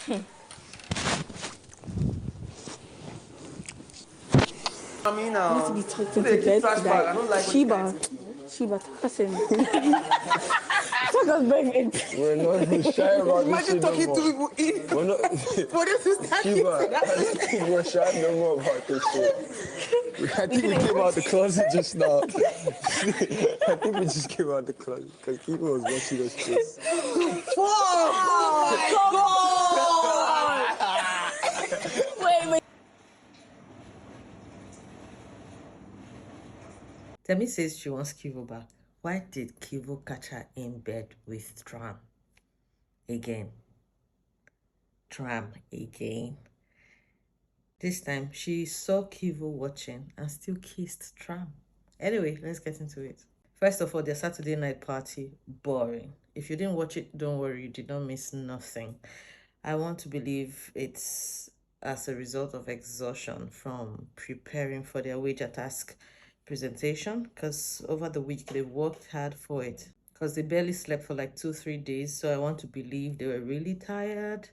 I mean, now. To be talking to bed like Shiba, person. Talk us back. We're not even shy about this shit Imagine no talking more. to people in. We're not. For them to start Shiba, thinking I that. don't think we're shy no more about this shit. I think we came out the closet just now. I think we just came out the closet because Keivo was watching us kiss. Wait. Temi says she wants Keivo back. Why did Keivo catch her in bed with Tram? Again. Tram again. This time, she saw Keivo watching and still kissed Tram. Anyway, let's get into it. First of all, their Saturday night party, boring. If you didn't watch it, don't worry, you did not miss nothing. I want to believe it's as a result of exhaustion from preparing for their wager task presentation, because over the week they worked hard for it, because they barely slept for like 2-3 days. So I want to believe they were really tired,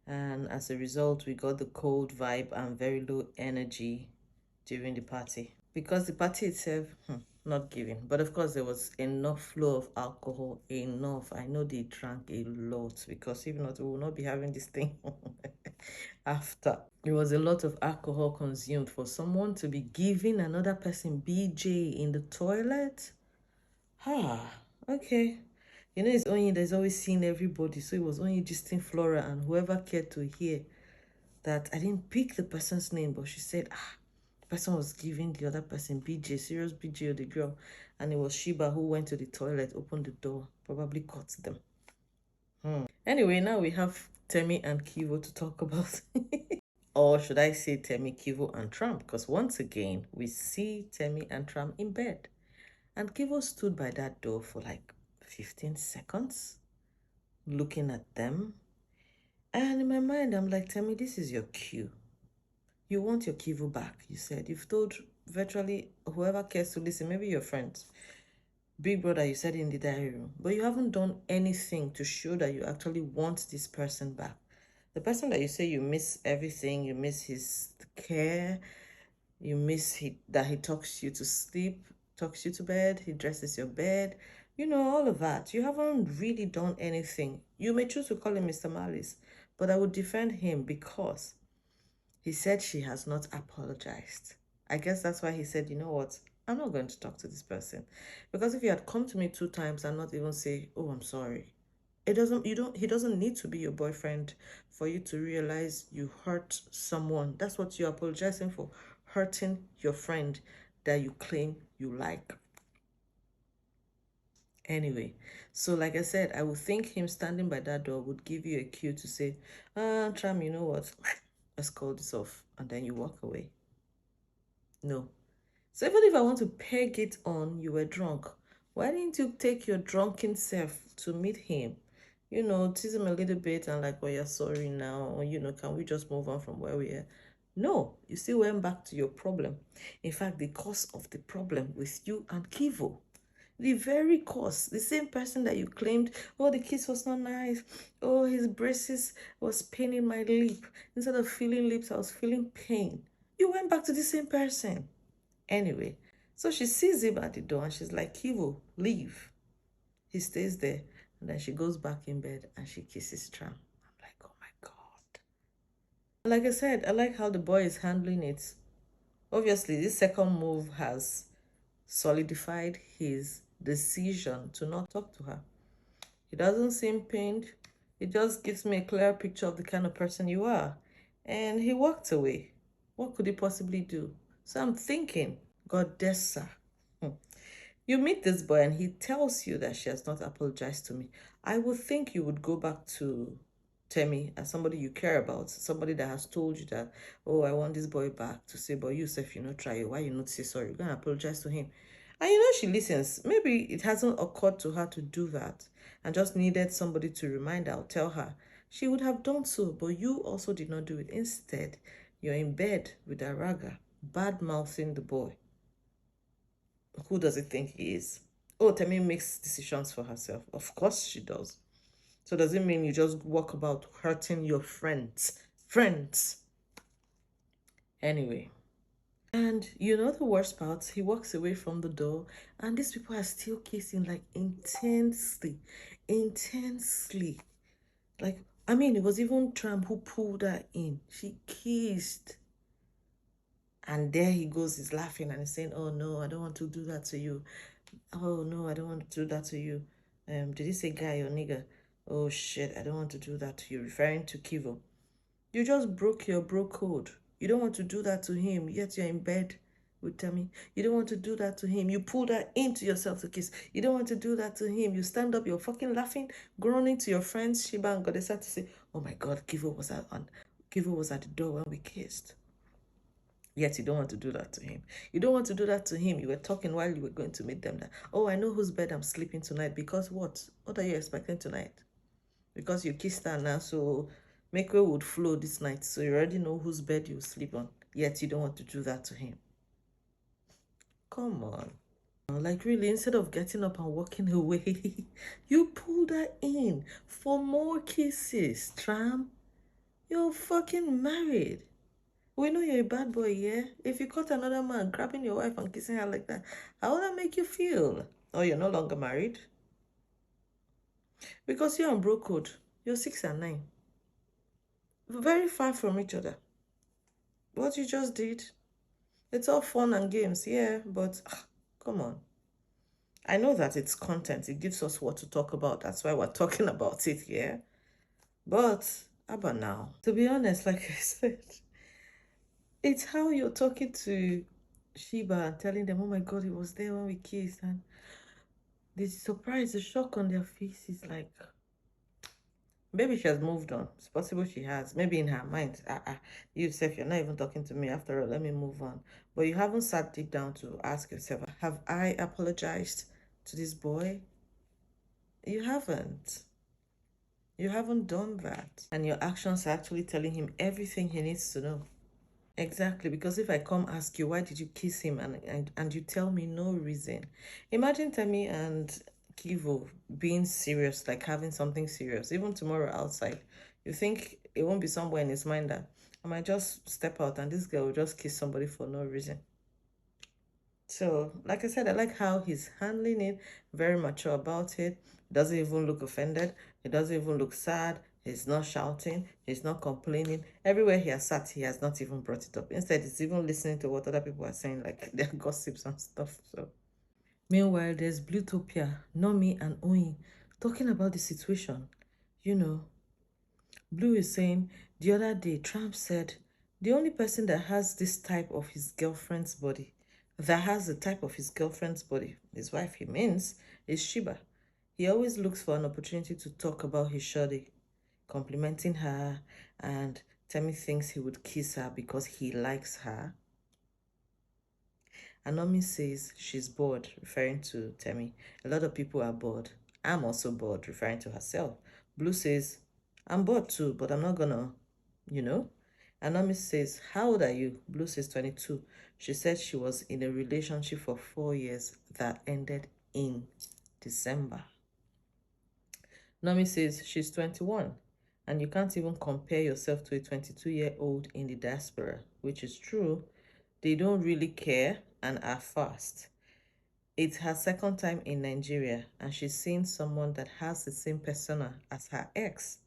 and as a result we got the cold vibe and very low energy during the party, because the party itself not giving. But of course there was enough flow of alcohol, enough. I know they drank a lot, because if not we will not be having this thing after. There was a lot of alcohol consumed for someone to be giving another person BJ in the toilet. Okay. You know, it's only there's always seeing everybody, so it was only Justin, Flora, and whoever cared to hear that. I didn't pick the person's name, but she said, the person was giving the other person BJ, serious BJ, or the girl, and it was Shiba who went to the toilet, opened the door, probably caught them. Anyway, now we have Temi and Keivo to talk about. Or should I say Temi, Keivo, and Tram? Because once again, we see Temi and Tram in bed. And Keivo stood by that door for like 15 seconds, looking at them. And in my mind, I'm like, Temi, this is your cue. You want your Keivo back, you said. You've told virtually whoever cares to listen, maybe your friends, Big Brother, you said in the diary room, but you haven't done anything to show that you actually want this person back. The person that you say you miss everything, you miss his care, you miss that he talks you to sleep, talks you to bed, he dresses your bed, you know, all of that. You haven't really done anything. You may choose to call him Mr. Malice, but I would defend him because he said she has not apologized. I guess that's why he said, you know what, I'm not going to talk to this person. Because if you had come to me 2 times and not even say, oh, I'm sorry, he doesn't need to be your boyfriend for you to realize you hurt someone. That's what you're apologizing for, hurting your friend that you claim you like. Anyway, so like I said, I would think him standing by that door would give you a cue to say, Tram, you know what, let's call this off, and then you walk away. No. So even if I want to peg it on you were drunk, why didn't you take your drunken self to meet him? You know, tease him a little bit and like, well, you're sorry now, or, you know, can we just move on from where we are? No, you still went back to your problem. In fact, the cause of the problem with you and Keivo, the very cause, the same person that you claimed, oh, the kiss was not nice, oh, his braces was paining my lip. Instead of feeling lips, I was feeling pain. You went back to the same person. Anyway, so she sees him at the door and she's like, Keivo, leave. He stays there. And then she goes back in bed and she kisses Tram. I'm like, oh my God. Like I said, I like how the boy is handling it. Obviously, this second move has solidified his decision to not talk to her. He doesn't seem pained. It just gives me a clear picture of the kind of person you are. And he walked away. What could he possibly do? So I'm thinking, Goddessa. You meet this boy and he tells you that she has not apologized to me. I would think you would go back to Temi as somebody you care about, somebody that has told you that, oh, I want this boy back, to say, but you yourself, you know, try it. Why you not say sorry? You're going to apologize to him. And you know she listens. Maybe it hasn't occurred to her to do that and just needed somebody to remind her or tell her. She would have done so, but you also did not do it. Instead, you're in bed with a raga, bad-mouthing the boy. Who does he think he is? Oh, Temi makes decisions for herself. Of course she does. So does it mean you just walk about hurting your friends? Friends. Anyway. And you know the worst part? He walks away from the door and these people are still kissing like intensely. Intensely. Like, I mean, it was even Tram who pulled her in. She kissed. And there he goes, he's laughing and he's saying, oh no, I don't want to do that to you. Oh no, I don't want to do that to you. Did he say guy or nigger? Oh shit, I don't want to do that to you. Referring to Keivo. You just broke your bro code. You don't want to do that to him, yet you're in bed with Temi. You don't want to do that to him. You pulled her into yourself to kiss. You don't want to do that to him. You stand up, you're fucking laughing, groaning to your friends, Shiba and Godessa to say, oh my God, Keivo was at the door when we kissed. Yet you don't want to do that to him. You don't want to do that to him. You were talking while you were going to meet them that, oh, I know whose bed I'm sleeping tonight. Because what? What are you expecting tonight? Because you kissed her now, so make way would flow this night. So you already know whose bed you sleep on. Yet you don't want to do that to him. Come on. Like really, instead of getting up and walking away, you pulled her in for more kisses. Tram, you're fucking married. We know you're a bad boy, yeah? If you caught another man grabbing your wife and kissing her like that, how would that make you feel? Oh, you're no longer married? Because you're on bro code. You're 6 and 9. Very far from each other. What you just did, it's all fun and games, yeah, but come on. I know that it's content. It gives us what to talk about. That's why we're talking about it, yeah? But, how about now? To be honest, like I said, it's how you're talking to Shiba and telling them, oh my God, he was there when we kissed. And the surprise, the shock on their face is like, maybe she has moved on. It's possible she has. Maybe in her mind, you say, you're not even talking to me after all, let me move on. But you haven't sat deep down to ask yourself, have I apologized to this boy? You haven't. You haven't done that. And your actions are actually telling him everything he needs to know. Exactly, because if I come ask you, why did you kiss him, and you tell me no reason. Imagine Temi and Keivo being serious, like having something serious, even tomorrow outside. You think it won't be somewhere in his mind that I might just step out and this girl will just kiss somebody for no reason. So, like I said, I like how he's handling it, very mature about it. Doesn't even look offended. He doesn't even look sad. He's not shouting. He's not complaining. Everywhere he has sat, he has not even brought it up. Instead, he's even listening to what other people are saying, like their gossips and stuff. So, meanwhile, there's Bluetopia, Nomi, and Oyin talking about the situation. You know, Blue is saying, the other day, Tram said, the only person that has this type of his girlfriend's body, his wife, he means, is Shiba. He always looks for an opportunity to talk about his shawty, complimenting her, and Temi thinks he would kiss her because he likes her. And Nomi says she's bored, referring to Temi. A lot of people are bored. I'm also bored, referring to herself. Blue says, I'm bored too, but I'm not gonna, you know. And Nomi says, how old are you? Blue says 22. She said she was in a relationship for 4 years that ended in December. Nomi says she's 21. And you can't even compare yourself to a 22-year-old in the diaspora, which is true. They don't really care and are fast. It's her second time in Nigeria, and she's seeing someone that has the same persona as her ex.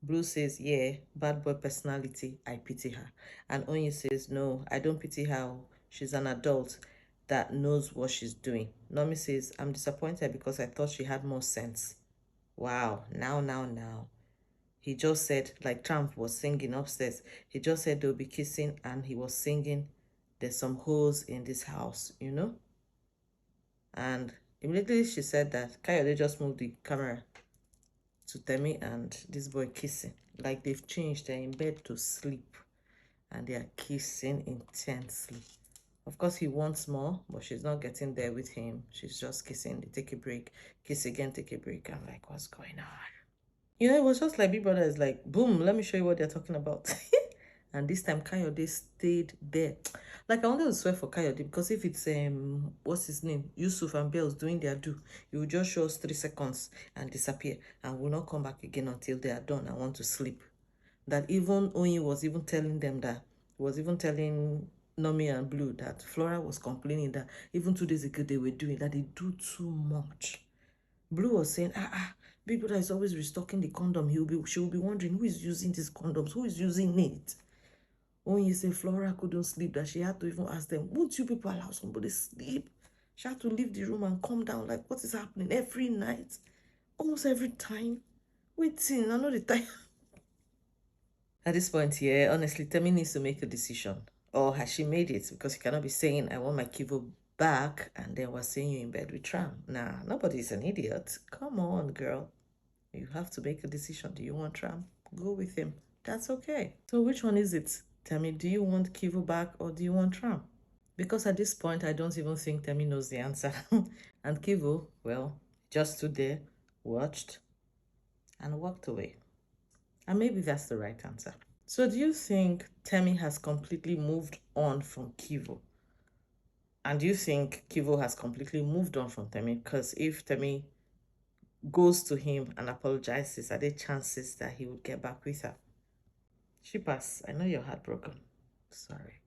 Blue says, yeah, bad boy personality, I pity her. And Onyi says, no, I don't pity her. She's an adult that knows what she's doing. Nomi says, I'm disappointed because I thought she had more sense. Wow, now. He just said, like Trump was singing upstairs, he just said they'll be kissing and he was singing, there's some holes in this house, you know? And immediately she said that Kayode just moved the camera to Temi and this boy kissing. Like they've changed, they're in bed to sleep and they are kissing intensely. Of course, he wants more, but she's not getting there with him. She's just kissing, they take a break, kiss again, take a break. I'm like, what's going on? You know, it was just like Big Brother is like, boom, let me show you what they're talking about. And this time, Kayode stayed there. Like, I wanted to swear for Kayode, because if it's, what's his name? Yusuf and Bells doing their do, he will just show us 3 seconds and disappear, and will not come back again until they are done and want to sleep. That even Oyin was even telling them that, was even telling Nomi and Blue that Flora was complaining that even 2 days ago they were doing that, they do too much. Blue was saying, Big Brother is always restocking the condom. She will be wondering who is using these condoms, who is using it. When you say Flora couldn't sleep, that she had to even ask them, won't you people allow somebody sleep? She had to leave the room and come down. Like, what is happening every night? Almost every time. Waiting, I know the time. At this point here, honestly, Temi needs to make a decision. Or has she made it? Because you cannot be saying, I want my Keivo back, and then we're seeing you in bed with Tram. Nah, nobody's an idiot. Come on, girl. You have to make a decision. Do you want Tram? Go with him. That's okay. So which one is it? Temi, do you want Keivo back or do you want Tram? Because at this point, I don't even think Temi knows the answer. And Keivo, well, just stood there, watched, and walked away. And maybe that's the right answer. So do you think Temi has completely moved on from Keivo? And do you think Keivo has completely moved on from Temi? Because if Temi goes to him and apologizes, are there chances that he would get back with her? Shippers, I know you're heartbroken. Sorry.